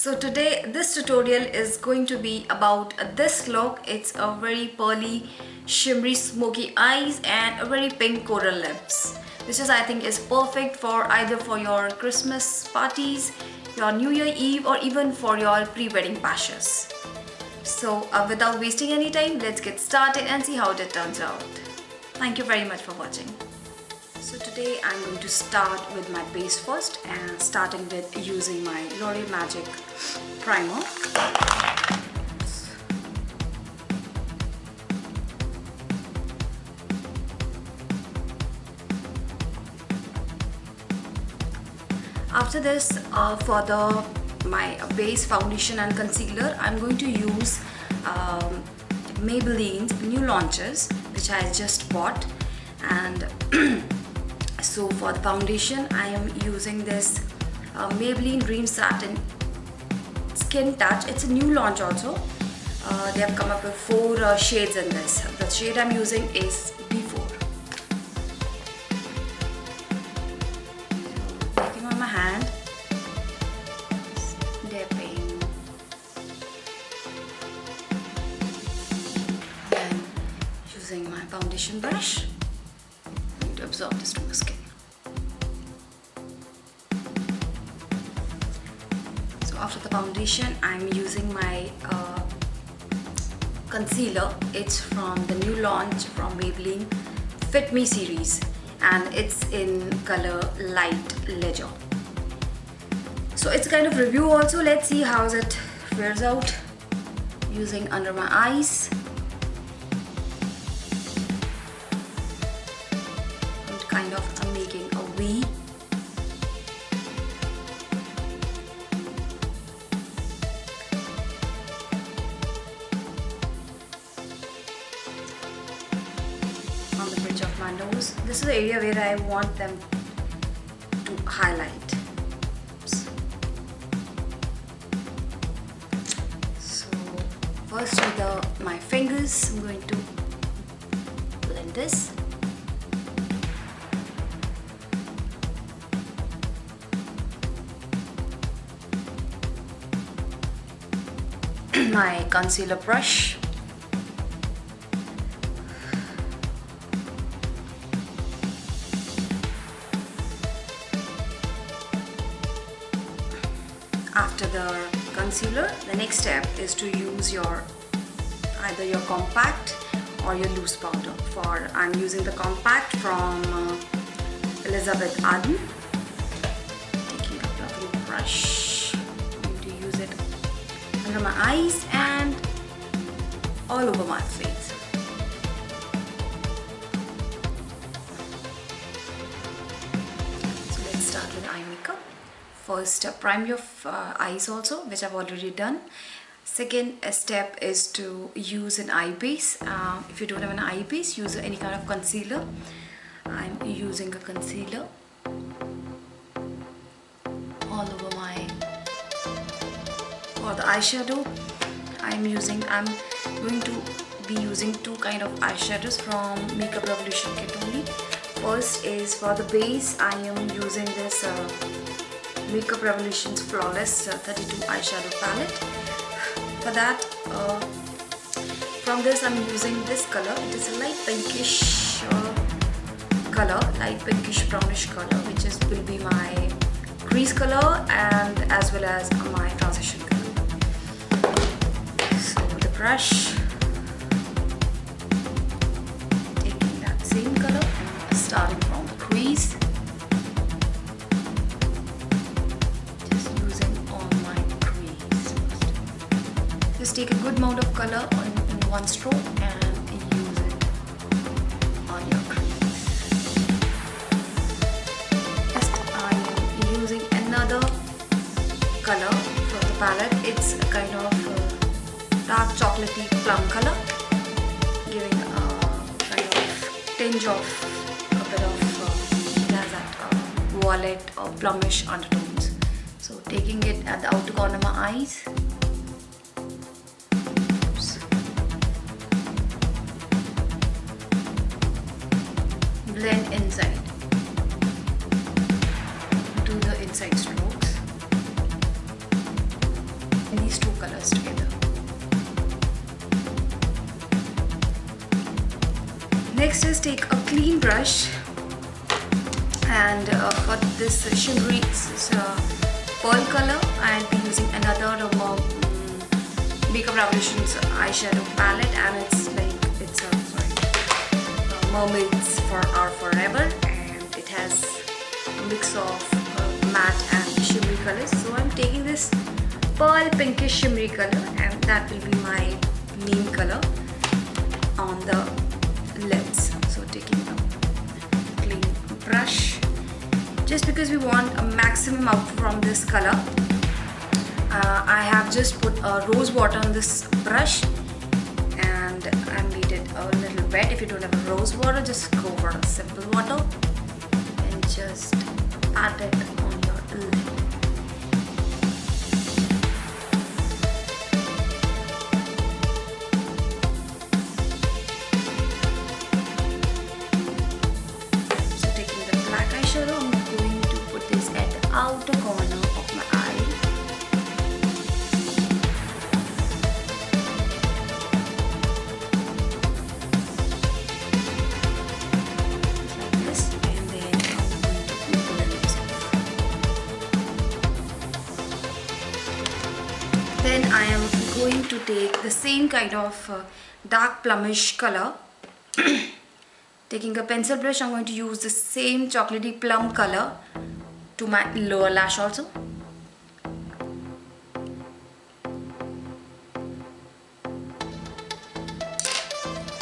So today this tutorial is going to be about this look. It's a very pearly shimmery smoky eyes and a very pink coral lips. This is, I think, is perfect for either for your Christmas parties, your New Year Eve, or even for your pre-wedding bashes. So without wasting any time, let's get started and see how it turns out. Thank you very much for watching. So today I'm going to start with my base first, and starting with using my L'Oreal Magic primer. After this, for my base foundation and concealer, I'm going to use Maybelline's new launches, which I just bought. And so for the foundation, I am using this Maybelline Dream Satin Skin Touch. It's a new launch also. They have come up with 4 shades in this. The shade I'm using is B4. So, taking on my hand, dipping, then using my foundation brush to absorb this to my skin. So after the foundation, I'm using my concealer. It's from the new launch from Maybelline Fit Me series, and it's in color Light Ledger. So it's a kind of review also. Let's see how it wears out. Using under my eyes. Kind of making a V. On the bridge of my nose. This is the area where I want them to highlight. Oops. So first with my fingers, I'm going to blend this. My concealer brush. After the concealer, the next step is to use either your compact or your loose powder. I'm using the compact from Elizabeth Arden. Taking a lovely brush, I'm going to use it under my eyes and all over my face. So let's start with eye makeup. First, prime your eyes also, which I've already done. Second step is to use an eye base. If you don't have an eye base, use any kind of concealer. I'm using a concealer all over my. For the eyeshadow, I'm going to be using 2 kind of eyeshadows from Makeup Revolution kit only. First is for the base, I am using this Makeup Revolution's Flawless 32 eyeshadow palette. For that, from this I'm using this color. It is a light pinkish color, light pinkish brownish color, which will be my crease color and as well as my transition color. So the brush, taking that same color and starting from the crease, just using on my crease first. Just take a good amount of color in one stroke and use it on your crease. Next, I am using another color from the palette. It's a kind of dark chocolatey plum color, giving a kind of tinge of a bit of it has that violet or plumish undertones. So taking it at the outer corner of my eyes. Oops. Blend inside. Do the inside strokes. next is take a clean brush, and for this shimmery pearl color, I'll be using another Makeup Revolution's eyeshadow palette, and it's Mermaids are Forever, and it has a mix of matte and shimmery colors. So I'm taking this pearl pinkish shimmery color, and that will be my main color on the lids. So taking a clean brush, just because we want a maximum output from this color. I have just put rose water on this brush, and I made it a little wet. If you don't have a rose water, just go for a simple water and just add it on your lid. So taking the black eyeshadow, I'm going to put this at the outer corner of my eye. Then I am going to take the same kind of dark plumish color. Taking a pencil brush, I'm going to use the same chocolatey plum color to my lower lash also.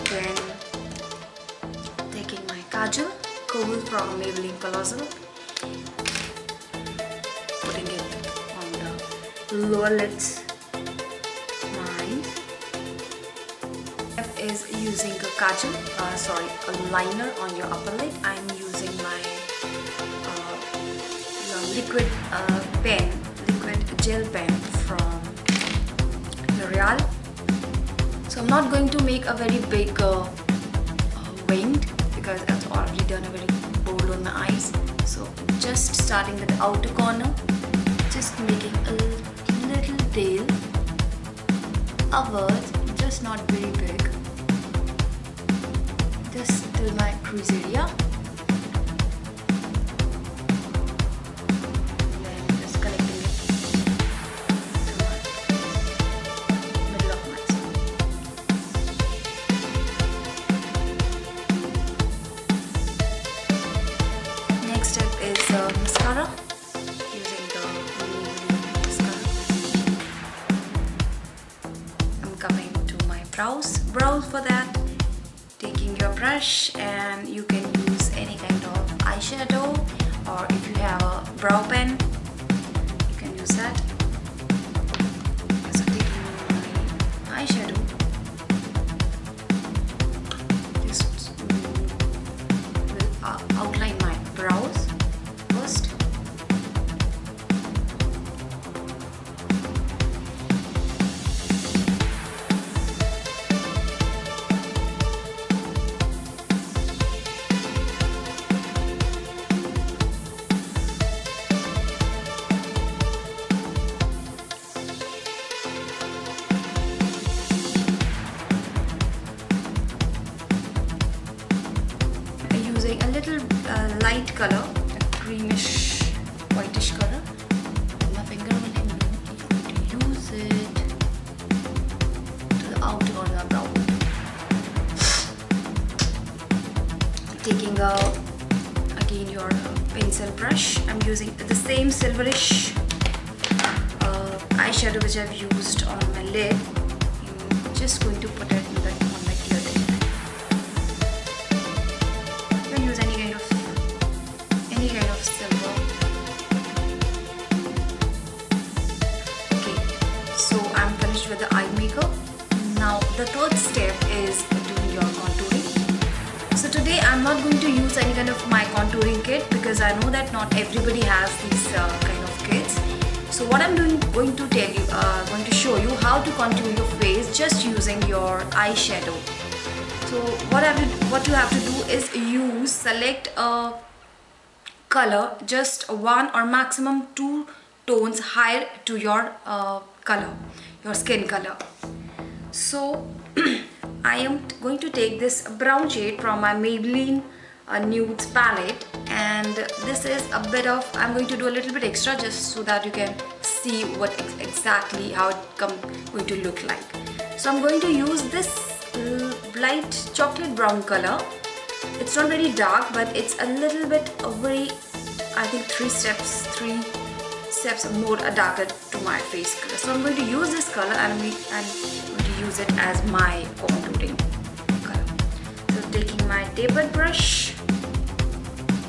Then taking my kajal, kohl from Maybelline Colossal, putting it on the lower lids. Is using a kajal, a liner on your upper lid. I'm using my liquid gel pen from Loreal. So I'm not going to make a very big winged, because I've already done a very bold on my eyes. So just starting with the outer corner, just making a little tail upwards, just not very big. Just till my crease area. Then just connecting it to my middle of my chin. Next step is mascara. Using the Maybelline mascara. I'm coming to my brows. For that, taking your brush, and you can use any kind of eyeshadow, or if you have a brow pen, you can use that. So taking my eyeshadow, just will outline my brows first. A little light color, a greenish whitish color. With my finger on it, I'm going to use it to the outer corner of the brow. Taking again your pencil brush, I'm using the same silverish eyeshadow which I've used on my lid. I'm just going to put it on my clear lid. You can use any kind of silver. Okay, so I'm finished with the eye makeup. Now the third step is doing your contouring. So today I'm not going to use any kind of my contouring kit, because I know that not everybody has these kind of kits. So what I'm going to tell you, going to show you how to contour your face just using your eyeshadow. So what you have to do is select a color just one or maximum two tones higher to your color, your skin color. So I am going to take this brown shade from my Maybelline Nudes palette, and this is a bit of, I'm going to do a little bit extra just so that you can see what exactly how it going to look like. So I'm going to use this light chocolate brown color. It's not very dark, but it's a little bit very, I think 3 steps more darker to my face color. So I'm going to use this color and I'm going to use it as my contouring color. So taking my tapered brush,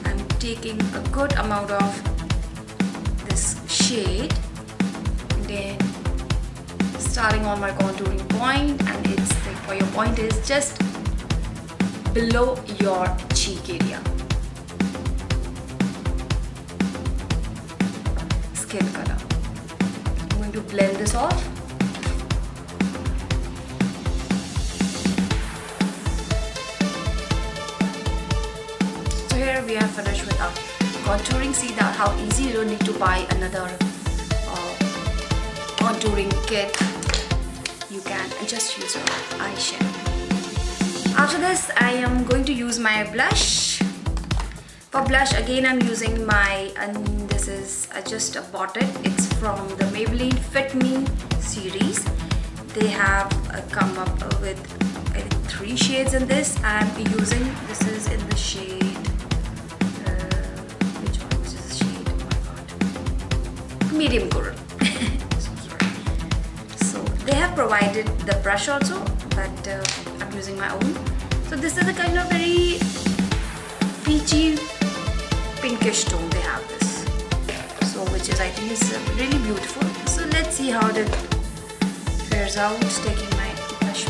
I'm taking a good amount of this shade, and then starting on my contouring point, and it's like, for your point is just below your cheek area. Skin color. I'm going to blend this off. So here we have finished with our contouring. See that how easy, you don't need to buy another contouring kit. You can just use your eyeshadow. After this, I am going to use my blush. For blush, again I'm using my, and this is, I just bought it. It's from the Maybelline Fit Me series. They have come up with, I think, 3 shades in this. I'm using, this is in the shade, which one is this shade? Oh my god. Medium coral. So sorry. So they have provided the brush also, but I'm using my own. So this is a kind of very peachy pinkish tone they have this. So which is, I think, is really beautiful. So let's see how it fares out. Taking my brush,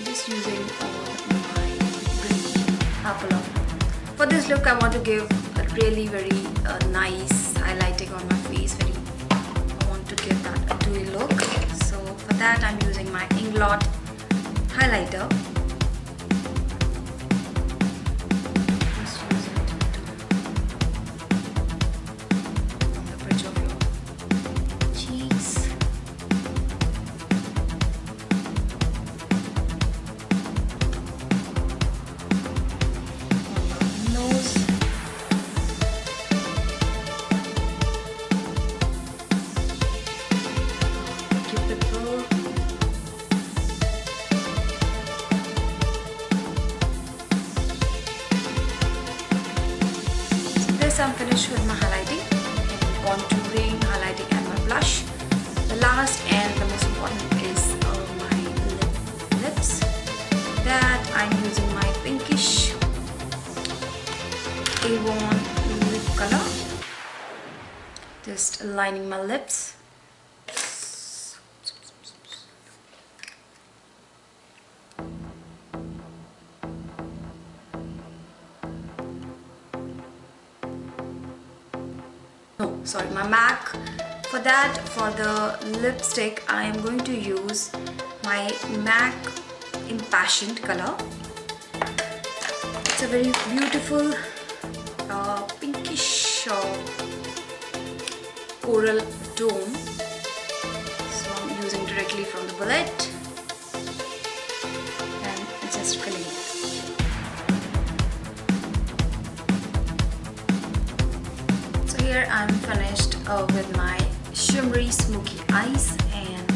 just using my apple. For this look, I want to give a really very nice highlighting on my face. I want to give that a dewy look. So for that, I'm using my Inglot highlighter. Just use it on the bridge of your cheeks. On your nose. Cupid. I'm finished with my highlighting and contouring, highlighting and my blush. The last and the most important is my lips. That I'm using my pinkish Avon lip color. Just aligning my lips. Sorry, my MAC. For that, for the lipstick, I am going to use my MAC Impassioned color. It's a very beautiful pinkish coral tone. So I'm using directly from the bullet and just filling it. Here I'm finished with my Shimmery Smokey eyes, and